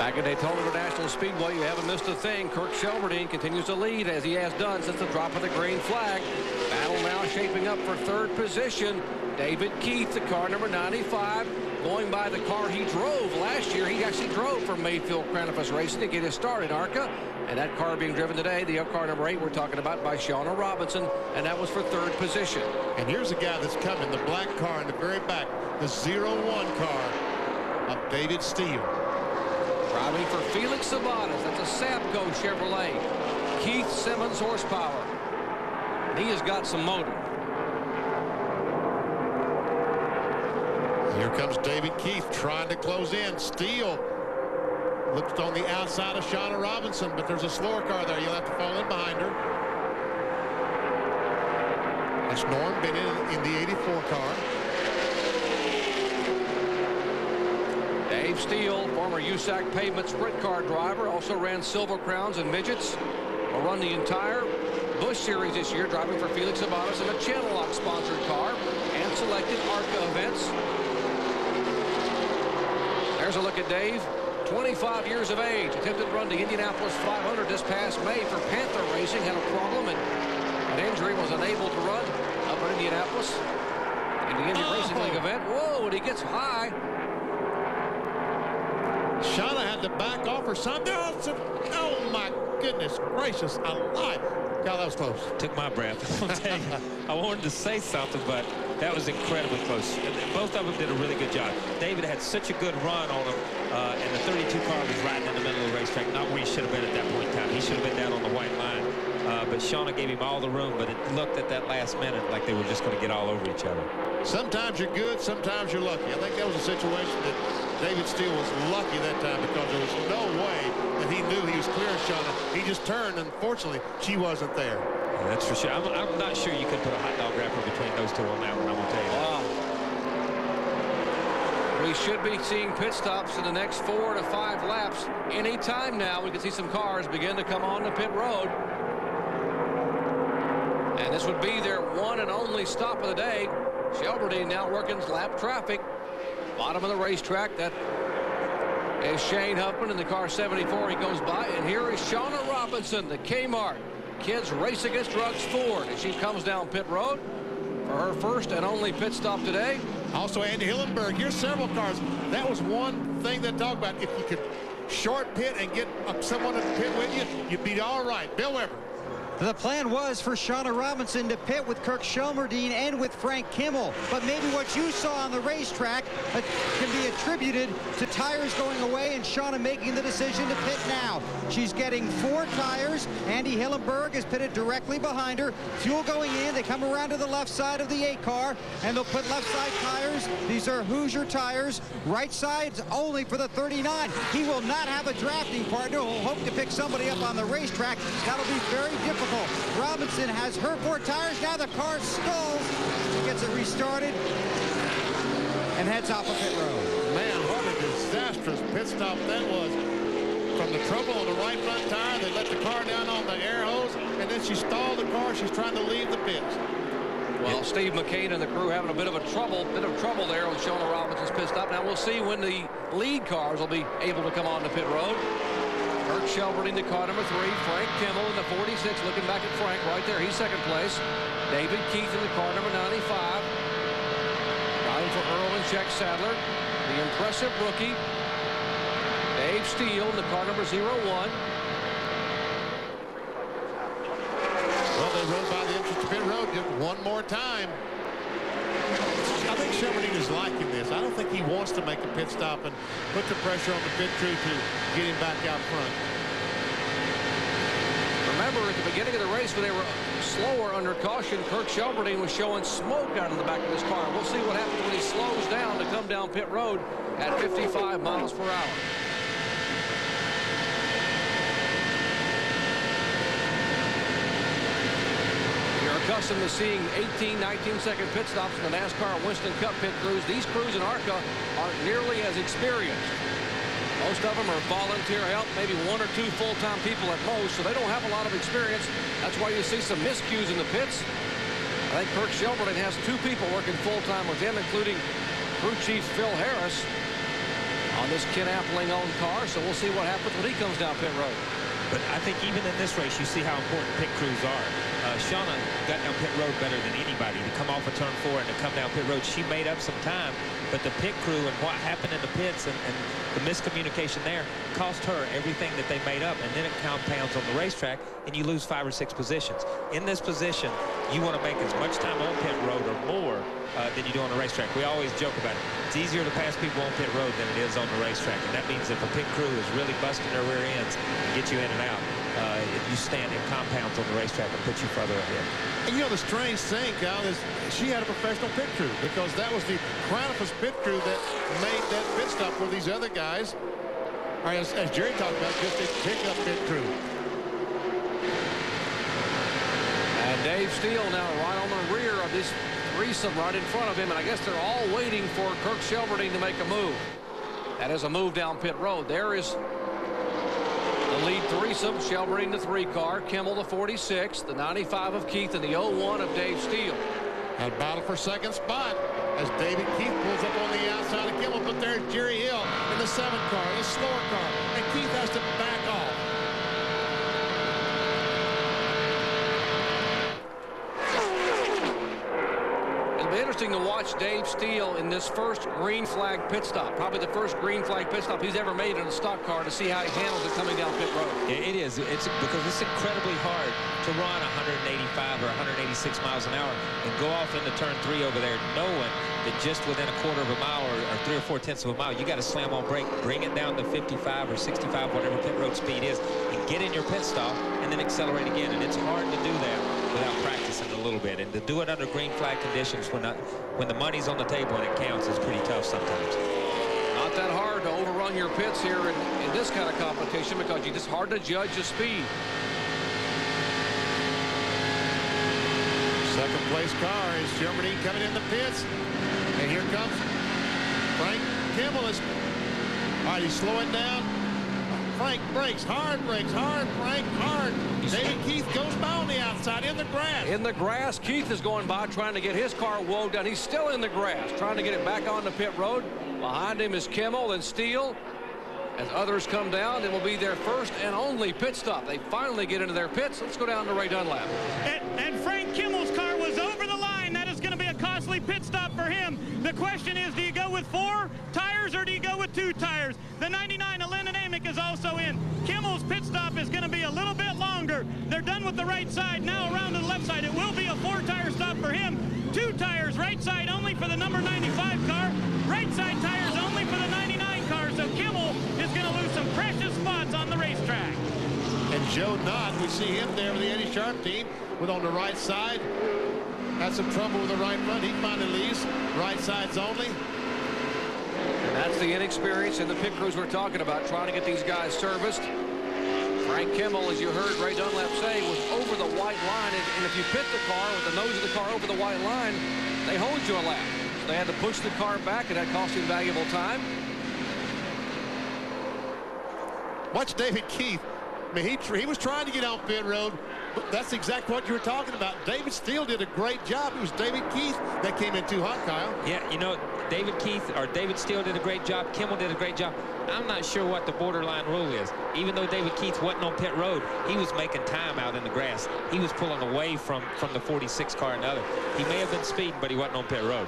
Back at Daytona International Speedway, you haven't missed a thing. Kirk Shelmerdine continues to lead as he has done since the drop of the green flag. Battle now shaping up for third position. David Keith, the car number 95, going by the car he drove last year. He actually drove for Mayfield Cranifus Racing to get his start in ARCA. And that car being driven today, the car number 8 we're talking about, by Shauna Robinson, and that was for third position. And here's a guy that's coming, the black car in the very back, the 01 car of David Steele. Driving for Felix Sabatas, that's a Sapco Chevrolet. Keith Simmons horsepower. And he has got some motor. Here comes David Keith trying to close in. Steele looks on the outside of Shauna Robinson, but there's a slower car there. You'll have to fall in behind her. That's Norm Bennett in the 84 car. Dave Steele, former USAC pavement sprint car driver, also ran Silver Crowns and Midgets. Will run the entire Busch Series this year, driving for Felix Sabatas in a Channel Lock sponsored car and selected ARCA events. There's a look at Dave, 25 years of age, attempted to run the Indianapolis 500 this past May for Panther Racing, had a problem and an injury, was unable to run up in Indianapolis in the Indy Racing League event. Whoa, and he gets high. Shauna had to back off or something. Oh my goodness gracious alive. God, that was close. Took my breath. I'll tell you, I wanted to say something, but that was incredibly close. Both of them did a really good job. David had such a good run on him, and the 32 car was right in the middle of the racetrack, not where he should have been at that point in time. He should have been down on the white line. But Shauna gave him all the room, but it looked at that last minute like they were just going to get all over each other. Sometimes you're good, sometimes you're lucky. I think that was a situation that David Steele was lucky that time, because there was no way that he knew he was clearing Shauna. He just turned, and unfortunately, she wasn't there. Yeah, that's for sure. I'm not sure you could put a hot dog wrapper between those two on that one, I'm going to tell you that. We should be seeing pit stops in the next 4 to 5 laps. Any time now, we can see some cars begin to come on the pit road. And this would be their one and only stop of the day. Shelmerdine now working lap traffic. Bottom of the racetrack, that is Shane Huffman in the car 74. He goes by, and here is Shauna Robinson, the Kmart Kids Race Against Drugs Ford, as she comes down pit road for her first and only pit stop today. Also, Andy Hillenberg. Here's several cars. That was one thing they talk about. If you could short pit and get someone to pit with you, you'd be all right. Bill Weber. The plan was for Shauna Robinson to pit with Kirk Shelmerdine and with Frank Kimmel. But maybe what you saw on the racetrack can be attributed to tires going away and Shauna making the decision to pit now. She's getting 4 tires. Andy Hillenberg is pitted directly behind her. Fuel going in. They come around to the left side of the 8 car, and they'll put left side tires. These are Hoosier tires. Right side's only for the 39. He will not have a drafting partner who will hope to pick somebody up on the racetrack. That'll be very difficult. Robinson has her 4 tires. Now the car stalls. She gets it restarted and heads off of pit road. Man, what a disastrous pit stop that was. From the trouble on the right front tire, they let the car down on the air hose, and then she stalled the car. She's trying to leave the pits. Well, Steve McCain and the crew having a bit of trouble there with Shauna Robinson's pit stop. Now we'll see when the lead cars will be able to come on the pit road. Kirk Shelmerdine, the car number 3. Frank Kimmel in the 46, looking back at Frank right there. He's second place. David Keith in the car number 95. Riding for Earl and Czech Sadler, the impressive rookie. Dave Steele in the car number 01. Well, they rode by the entrance to pit road just one more time. I think Shelmerdine is liking this. I don't think he wants to make a pit stop and put the pressure on the pit crew to get him back out front. Remember, at the beginning of the race, when they were slower under caution, Kirk Shelmerdine was showing smoke out of the back of his car. We'll see what happens when he slows down to come down pit road at 55 miles per hour. Accustomed to seeing 18, 19-second pit stops in the NASCAR Winston Cup pit crews. These crews in ARCA aren't nearly as experienced. Most of them are volunteer help, maybe 1 or 2 full-time people at most, so they don't have a lot of experience. That's why you see some miscues in the pits. I think Kirk Shelmerdine has 2 people working full-time with him, including crew chief Phil Harris. On this Ken Appling-owned car, so we'll see what happens when he comes down pit road. But I think even in this race, you see how important pit crews are. Shauna got down pit road better than anybody. To come off of turn 4 and to come down pit road, she made up some time. But the pit crew and what happened in the pits and the miscommunication there cost her everything that they made up. And then it compounds on the racetrack, and you lose 5 or 6 positions. In this position, you want to make as much time on pit road or more than you do on the racetrack. We always joke about it. It's easier to pass people on pit road than it is on the racetrack. And that means if a pit crew is really busting their rear ends and get you in and out, if you stand in compounds on the racetrack and put you further ahead. And you know, the strange thing, Kyle, is she had a professional pit crew, because that was the Chronicles pit crew that made that pit stop for these other guys. Or as Jerry talked about, just a pickup pit crew. And Dave Steele now right on the rear of this threesome right in front of him, and I guess they're all waiting for Kirk Shelverdine to make a move. That is a move down pit road. There is the lead threesome, Shelverdine the 3 car, Kimmel the 46, the 95 of Keith, and the 01 of Dave Steele. And battle for second spot as David Keith pulls up on the outside of Kimmel, but there's Jerry Hill in the 7 car, the slower car, and Keith has to back off. It'll be interesting to watch Dave Steele in this first green flag pit stop, probably the first green flag pit stop he's ever made in a stock car, to see how he handles it coming down pit road. It is. It's because it's incredibly hard to run 185 or 186 miles an hour and go off into turn 3 over there, knowing that just within a quarter of a mile or 3 or 4/10 of a mile, you got to slam on brake, bring it down to 55 or 65, whatever pit road speed is, and get in your pit stop and then accelerate again. And it's hard to do that without practicing a little bit. And to do it under green flag conditions when the money's on the table and it counts is pretty tough sometimes. Not that hard to overrun your pits here in this kind of competition, because it's just hard to judge the speed. Second place car is Shelverdine coming in the pits. And here comes Frank Kimmel. All right, he's slowing down. Frank brakes, hard, Frank, hard. David Keith goes by on the outside in the grass. In the grass, Keith is going by trying to get his car woed down. He's still in the grass, trying to get it back on the pit road. Behind him is Kimmel and Steele. As others come down, it will be their first and only pit stop. They finally get into their pits. Let's go down to Ray Dunlap. And Frank Kimmel's car was over the line. That is going to be a costly pit stop for him. The question is, do you go with 4 tires or do you go with 2 tires? The 99 Aerodynamic is also in. Kimmel's pit stop is going to be a little bit longer. They're done with the right side. Now around to the left side. It will be a 4-tire stop for him. 2 tires, right side only for the number 95 car. Right side tires only for the 99 car. So Kimmel is going to lose some precious spots on the racetrack. And Joe Knott, we see him there with the Eddie Sharp team, with on the right side. Had some trouble with the right front. He finally leaves. Right sides only. And that's the inexperience in the pit crews we're talking about, trying to get these guys serviced. Frank Kimmel, as you heard Ray Dunlap say, was over the white line. And if you pit the car with the nose of the car over the white line, they hold you a lap. So they had to push the car back, and that cost him valuable time. Watch David Keith. I mean, he was trying to get on pit road, but that's exactly what you were talking about. David Steele did a great job. It was David Keith that came in too hot, Kyle. Yeah, you know, David Steele did a great job. Kimmel did a great job. I'm not sure what the borderline rule is. Even though David Keith wasn't on pit road, he was making time out in the grass. He was pulling away from the 46 car and the other. He may have been speeding, but he wasn't on pit road.